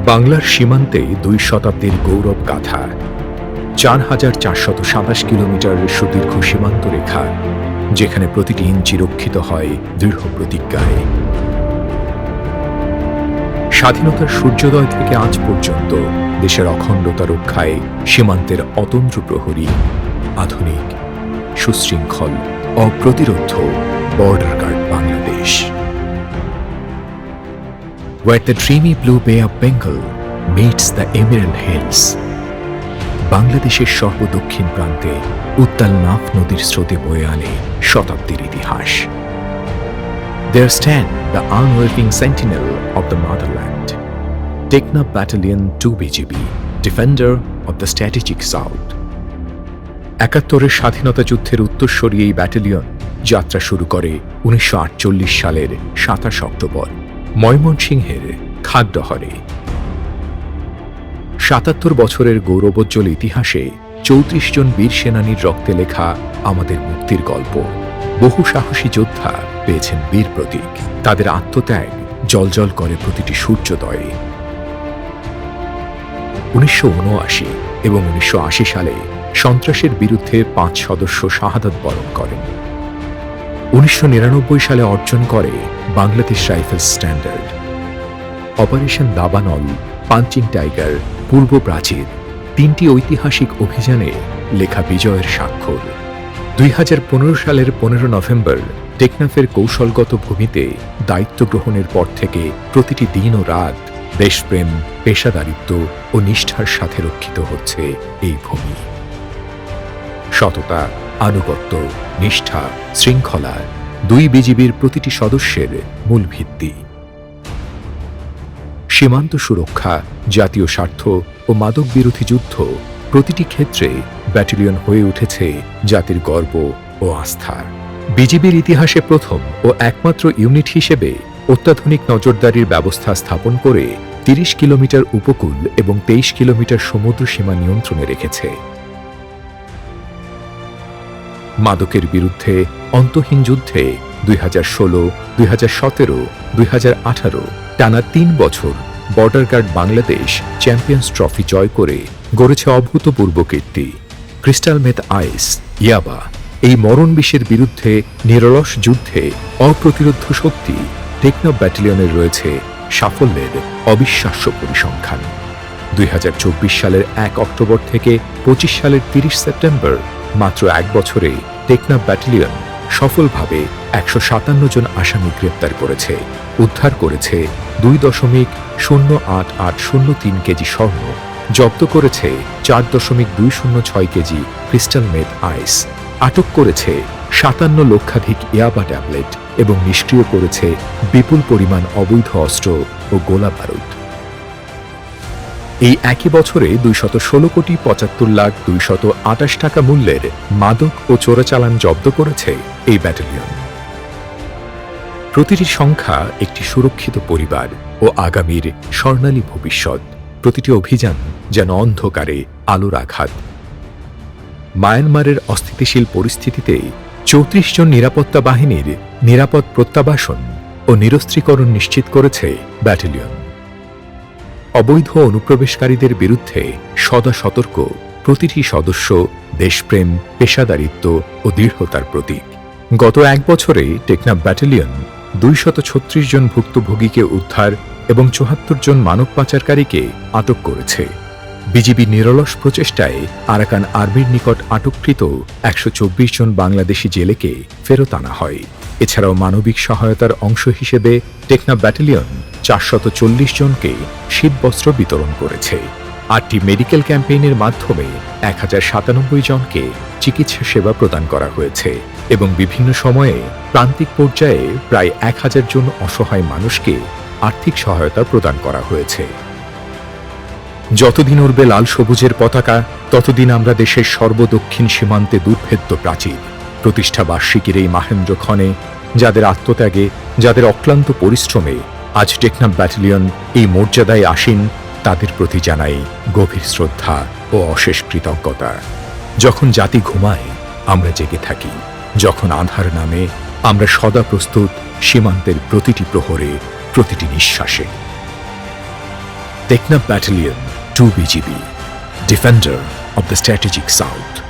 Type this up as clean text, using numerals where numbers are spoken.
বাংলার সীমান্তে ২ শতাব্দীর গৌরব গাথা, ৪,৪২৭ কিলোমিটারের সুদীর্ঘ সীমান্ত রেখা, যেখানে প্রতিটি ইঞ্চি রক্ষিত হয় দৃঢ় প্রতিজ্ঞায়। স্বাধীনতার সূর্যোদয় থেকে আজ পর্যন্ত দেশের অখণ্ডতা রক্ষায় সীমান্তের অতন্দ্র প্রহরী, আধুনিক, সুশৃঙ্খল, অপ্রতিরোধ্য border guard Bangladesh. Where the dreamy blue Bay of Bengal meets the Emerald Hills, বাংলাদেশের সর্বদক্ষিণ প্রান্তে উত্তাল নাফ নদীর স্রোতে বয়ে আনে শতাব্দীর ইতিহাস। There stand the unwavering sentinel of the motherland, Teknaf Battalion 2 BGB, defender of the strategic south. ৭১-এর স্বাধীনতা যুদ্ধের উত্তরসূরি এই ব্যাটালিয়ন যাত্রা শুরু করে ১৯৪৮ সালের ২৭ অক্টোবর ময়মনসিংহের খাগড়াহরে। ৭৭ বছরের গৌরবোজ্জ্বল ইতিহাসে ৩৪ জন বীর সেনানীর রক্তে লেখা আমাদের মুক্তির গল্প। বহু সাহসী যোদ্ধা পেয়েছেন বীর প্রতীক, তাদের আত্মত্যাগ জ্বলজ্বল করে প্রতিটি সূর্যোদয়ে। ১৯৭৯ এবং ১৯৮০ সালে সন্ত্রাসের বিরুদ্ধে ৫ সদস্য শাহাদাত বরণ করেন। ১৯৯৯ সালে অর্জন করে বাংলাদেশ রাইফেলস স্ট্যান্ডার্ড। অপারেশন দাবানল, পাঞ্চিং টাইগার, পূর্ব প্রাচীর, ৩টি ঐতিহাসিক অভিযানে লেখা বিজয়ের স্বাক্ষর। ২০১৫ সালের ১৫ নভেম্বর টেকনাফের কৌশলগত ভূমিতে দায়িত্ব গ্রহণের পর থেকে প্রতিটি দিন ও রাত দেশপ্রেম, পেশাদারিত্ব ও নিষ্ঠার সাথে রক্ষিত হচ্ছে এই ভূমি। সততা, আনুগত্য, নিষ্ঠা, শৃঙ্খলা ২ বিজিবির প্রতিটি সদস্যের মূল ভিত্তি। সীমান্ত সুরক্ষা, জাতীয় স্বার্থ ও মাদক বিরোধী যুদ্ধ প্রতিটি ক্ষেত্রে ব্যাটালিয়ন হয়ে উঠেছে জাতির গর্ব ও আস্থা। বিজিবির ইতিহাসে প্রথম ও একমাত্র ইউনিট হিসেবে অত্যাধুনিক নজরদারির ব্যবস্থা স্থাপন করে ৩০ কিলোমিটার উপকূল এবং ২৩ কিলোমিটার সমুদ্র সীমা নিয়ন্ত্রণে রেখেছে। মাদকের বিরুদ্ধে অন্তহীন যুদ্ধে ২০১৬, ২০১৭, ২০১৮ টানা ৩ বছর border guard Bangladesh champions trophy জয় করে গড়েছে অভূতপূর্ব কীর্তি। ক্রিস্টাল মেথ আইস, ইয়াবা, এই মরণ বিষের বিরুদ্ধে নিরলস যুদ্ধে অপ্রতিরোধ্য শক্তি টেকনাফ ব্যাটালিয়নের রয়েছে সাফল্যের অবিশ্বাস্য পরিসংখ্যান। ২০২৪ সালের ১ অক্টোবর থেকে ২৫ সালের ৩০ সেপ্টেম্বর মাত্র ১ বছরে টেকনাফ ব্যাটালিয়ন সফলভাবে ১৫৭ জন আসামি গ্রেপ্তার করেছে, উদ্ধার করেছে ২.০৮৮০৩ কেজি স্বর্ণ, জব্দ করেছে ৪.২০৬ কেজি ক্রিস্টাল মেথ আইস, আটক করেছে ৫৭ লক্ষাধিক ইয়াবা ট্যাবলেট এবং নিষ্ক্রিয় করেছে বিপুল পরিমাণ অবৈধ অস্ত্র ও গোলা বারুদ। এই একই বছরে ২১৬,৭৫,২২৮ টাকা মূল্যের মাদক ও চোরাচালান জব্দ করেছে এই ব্যাটালিয়ন। প্রতিটি সংখ্যা একটি সুরক্ষিত পরিবার ও আগামীর স্বর্ণালী ভবিষ্যৎ। প্রতিটি অভিযান যেন অন্ধকারে আলোর আঘাত। মায়ানমারের অস্থিতিশীল পরিস্থিতিতে ৩৪ জন নিরাপত্তা বাহিনীর নিরাপদ প্রত্যাবাসন ও নিরস্ত্রীকরণ নিশ্চিত করেছে ব্যাটালিয়ন। অবৈধ অনুপ্রবেশকারীদের বিরুদ্ধে সদা সতর্ক প্রতিটি সদস্য দেশপ্রেম, পেশাদারিত্ব ও দৃঢ়তার প্রতীক। গত ১ বছরে টেকনাফ ব্যাটালিয়ন ২৩৬ জন ভুক্তভোগীকে উদ্ধার এবং ৭৪ জন মানব পাচারকারীকে আটক করেছে। বিজিবি নিরলস প্রচেষ্টায় আরাকান আর্মির নিকট আটককৃত ১২৪ জন বাংলাদেশি জেলেকে ফেরত আনা হয়। এছাড়াও মানবিক সহায়তার অংশ হিসেবে টেকনাফ ব্যাটালিয়ন ৪৪০ জনকে শীতবস্ত্র বিতরণ করেছে। ৮টি মেডিকেল ক্যাম্পেইনের মাধ্যমে ১,০৯৭ জনকে চিকিৎসা সেবা প্রদান করা হয়েছে এবং বিভিন্ন সময়ে প্রান্তিক পর্যায়ে প্রায় ১,০০০ জন অসহায় মানুষকে আর্থিক সহায়তা প্রদান করা হয়েছে। যতদিন উড়বে লাল সবুজের পতাকা, ততদিন আমরা দেশের সর্বদক্ষিণ সীমান্তে দুর্ভেদ্য প্রাচীর। প্রতিষ্ঠা বার্ষিকীর এই মাহেন্দ্র ক্ষণে যাদের আত্মত্যাগে, যাদের অক্লান্ত পরিশ্রমে আজ টেকনাফ ব্যাটালিয়ন এই মর্যাদায় আসীন, তাদের প্রতি জানাই গভীর শ্রদ্ধা ও অশেষ কৃতজ্ঞতা। যখন জাতি ঘুমায় আমরা জেগে থাকি, যখন আঁধার নামে আমরা সদা প্রস্তুত সীমান্তের প্রতিটি প্রহরে, প্রতিটি নিঃশ্বাসে। Teknaf Battalion, 2 BGB, Defender of the Strategic South.